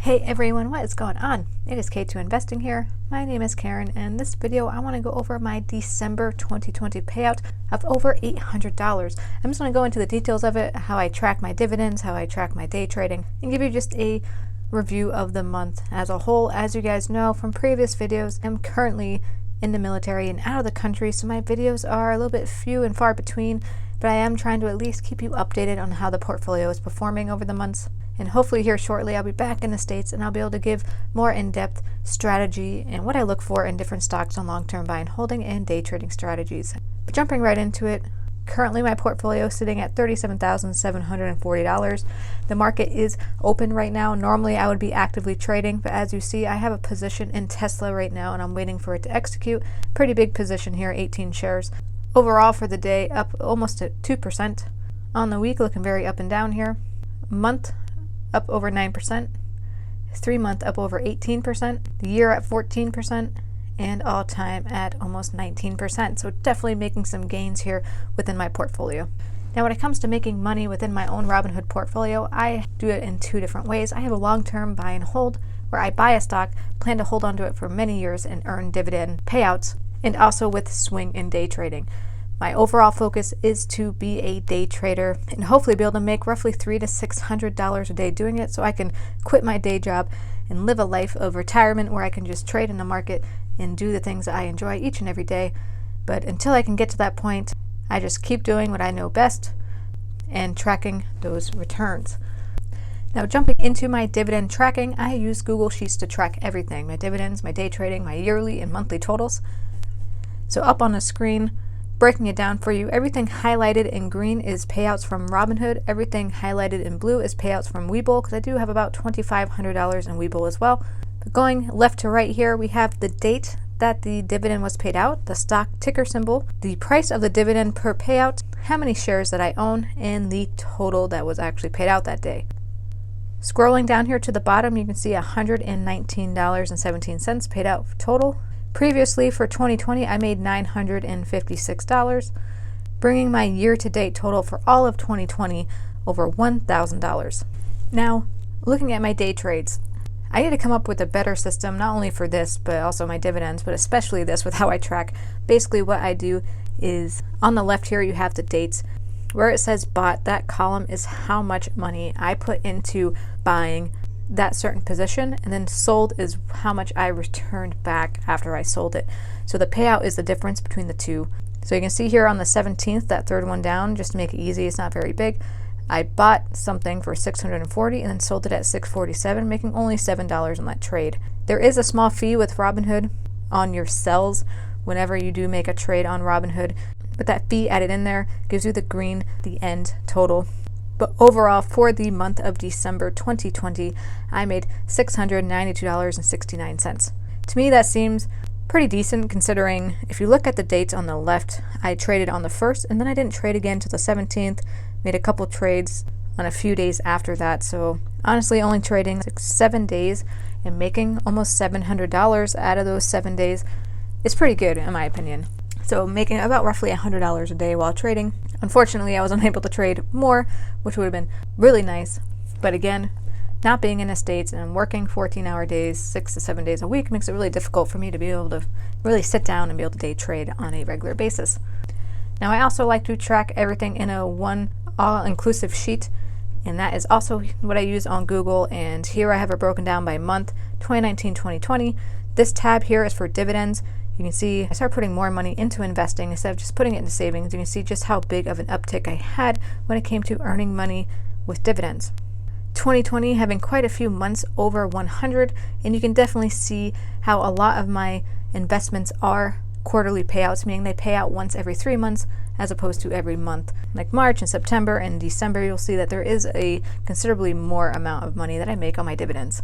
Hey everyone, what is going on? It is K2 Investing here. My name is Karen, and in this video I want to go over my December 2020 payout of over $800. I'm just going to go into the details of it, how I track my dividends, how I track my day trading, and give you just a review of the month as a whole. As you guys know from previous videos, I'm currently in the military and out of the country, so my videos are a little bit few and far between, but I am trying to at least keep you updated on how the portfolio is performing over the months. And hopefully here shortly I'll be back in the States and I'll be able to give more in-depth strategy and what I look for in different stocks on long-term buy and holding and day trading strategies. But jumping right into it, currently my portfolio is sitting at $37,740. The market is open right now. Normally I would be actively trading, but as you see I have a position in Tesla right now and I'm waiting for it to execute. Pretty big position here, 18 shares. Overall for the day up almost at 2%. On the week looking very up and down here. Month up over 9%, 3 month up over 18%, the year at 14%, and all time at almost 19%. So definitely making some gains here within my portfolio. Now when it comes to making money within my own Robinhood portfolio, I do it in two different ways. I have a long-term buy and hold where I buy a stock, plan to hold onto it for many years and earn dividend payouts, and also with swing and day trading. My overall focus is to be a day trader and hopefully be able to make roughly $300 to $600 a day doing it, so I can quit my day job and live a life of retirement where I can just trade in the market and do the things that I enjoy each and every day. But until I can get to that point, I just keep doing what I know best and tracking those returns. Now jumping into my dividend tracking, I use Google Sheets to track everything: my dividends, my day trading, my yearly and monthly totals. So up on the screen, breaking it down for you, everything highlighted in green is payouts from Robinhood. Everything highlighted in blue is payouts from Webull, because I do have about $2,500 in Webull as well. But going left to right here, we have the date that the dividend was paid out, the stock ticker symbol, the price of the dividend per payout, how many shares that I own, and the total that was actually paid out that day. Scrolling down here to the bottom, you can see $119.17 paid out total. Previously for 2020, I made $956, bringing my year-to-date total for all of 2020 over $1,000. Now, looking at my day trades, I need to come up with a better system, not only for this, but also my dividends, but especially this with how I track. Basically what I do is, on the left here you have the dates. Where it says bought, that column is how much money I put into buying that certain position, and then sold is how much I returned back after I sold it. So the payout is the difference between the two. So you can see here on the 17th, that third one down, just to make it easy, it's not very big, I bought something for $640 and then sold it at $647, making only $7 on that trade. There is a small fee with Robinhood on your sells whenever you do make a trade on Robinhood, but that fee added in there gives you the green, the end total. But overall, for the month of December 2020, I made $692.69. To me, that seems pretty decent, considering if you look at the dates on the left, I traded on the 1st, and then I didn't trade again till the 17th, made a couple trades on a few days after that. So honestly, only trading 7 days and making almost $700 out of those 7 days is pretty good in my opinion. So making about roughly $100 a day while trading. Unfortunately, I was unable to trade more, which would have been really nice. But again, not being in the States and working 14-hour days, 6 to 7 days a week, makes it really difficult for me to be able to really sit down and be able to day trade on a regular basis. Now, I also like to track everything in a one all-inclusive sheet, and that is also what I use on Google. And here I have it broken down by month, 2019, 2020. This tab here is for dividends. You can see I started putting more money into investing instead of just putting it into savings. You can see just how big of an uptick I had when it came to earning money with dividends. 2020 having quite a few months over 100, and you can definitely see how a lot of my investments are quarterly payouts, meaning they pay out once every 3 months as opposed to every month. Like March and September and December, you'll see that there is a considerably more amount of money that I make on my dividends.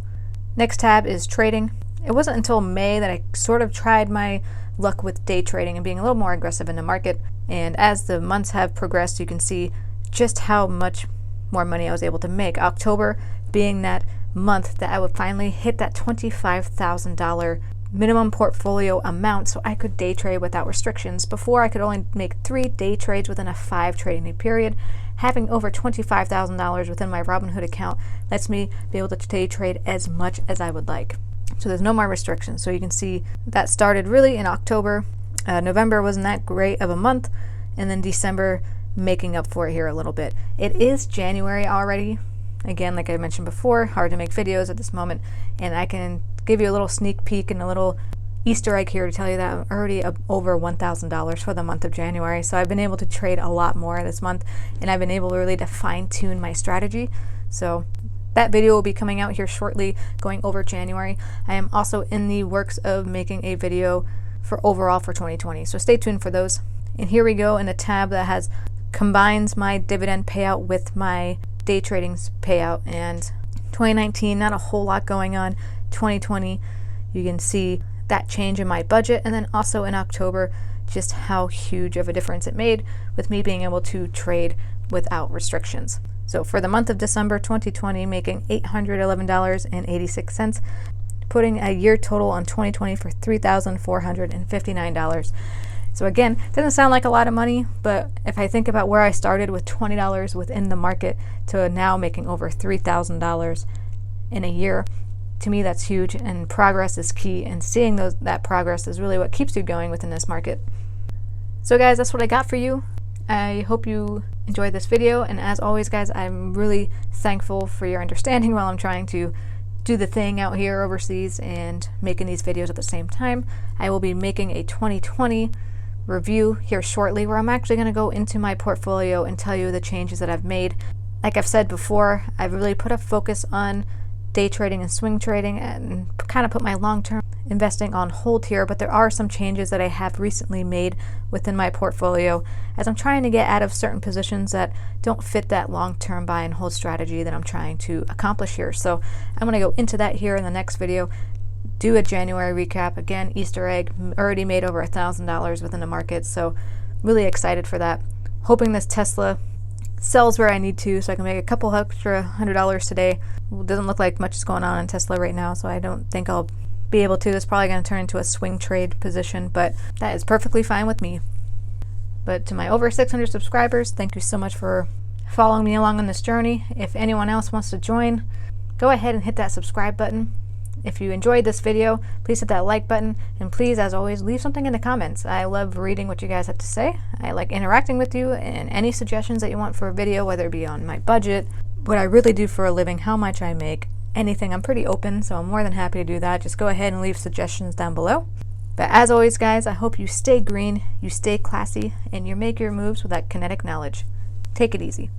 Next tab is trading. It wasn't until May that I sort of tried my luck with day trading and being a little more aggressive in the market. And as the months have progressed, you can see just how much more money I was able to make. October being that month that I would finally hit that $25,000 minimum portfolio amount so I could day trade without restrictions. Before, I could only make 3 day trades within a 5 trading day period. having over $25,000 within my Robinhood account lets me be able to day trade as much as I would like. So there's no more restrictions. So you can see that started really in October. November wasn't that great of a month, and then December making up for it here a little bit. It is January already. Again, like I mentioned before, hard to make videos at this moment, and I can give you a little sneak peek and a little Easter egg here to tell you that I'm already over $1,000 for the month of January. So I've been able to trade a lot more this month, and I've been able really to fine-tune my strategy. So that video will be coming out here shortly, going over January. I am also in the works of making a video for overall for 2020, so stay tuned for those. And here we go in a tab that combines my dividend payout with my day trading's payout. And 2019, not a whole lot going on. 2020, you can see that change in my budget, and then also in October, just how huge of a difference it made with me being able to trade without restrictions. So for the month of December 2020, making $811.86, putting a year total on 2020 for $3,459. So again, it doesn't sound like a lot of money, but if I think about where I started with $20 within the market to now making over $3,000 in a year, to me that's huge, and progress is key, and seeing that progress is really what keeps you going within this market. So guys, that's what I got for you. I hope you enjoyed this video, and as always guys, I'm really thankful for your understanding while I'm trying to do the thing out here overseas and making these videos at the same time. I will be making a 2020 review here shortly, where I'm actually going to go into my portfolio and tell you the changes that I've made. Like I've said before, I've really put a focus on day trading and swing trading and kind of put my long-term investing on hold here, but there are some changes that I have recently made within my portfolio as I'm trying to get out of certain positions that don't fit that long-term buy and hold strategy that I'm trying to accomplish here. So I'm going to go into that here in the next video, do a January recap. Again, Easter egg, already made over $1,000 within the market, so really excited for that. Hoping this Tesla sells where I need to so I can make a couple extra $100 today. It doesn't look like much is going on in Tesla right now, so I don't think I'll be able to. It's probably going to turn into a swing trade position, but that is perfectly fine with me. But to my over 600 subscribers, thank you so much for following me along on this journey. If anyone else wants to join, go ahead and hit that subscribe button. If you enjoyed this video, please hit that like button, and please, as always, leave something in the comments. I love reading what you guys have to say. I like interacting with you, and any suggestions that you want for a video, whether it be on my budget, what I really do for a living, how much I make, anything. I'm pretty open, so I'm more than happy to do that. Just go ahead and leave suggestions down below. But as always, guys, I hope you stay green, you stay classy, and you make your moves with that kinetic knowledge. Take it easy.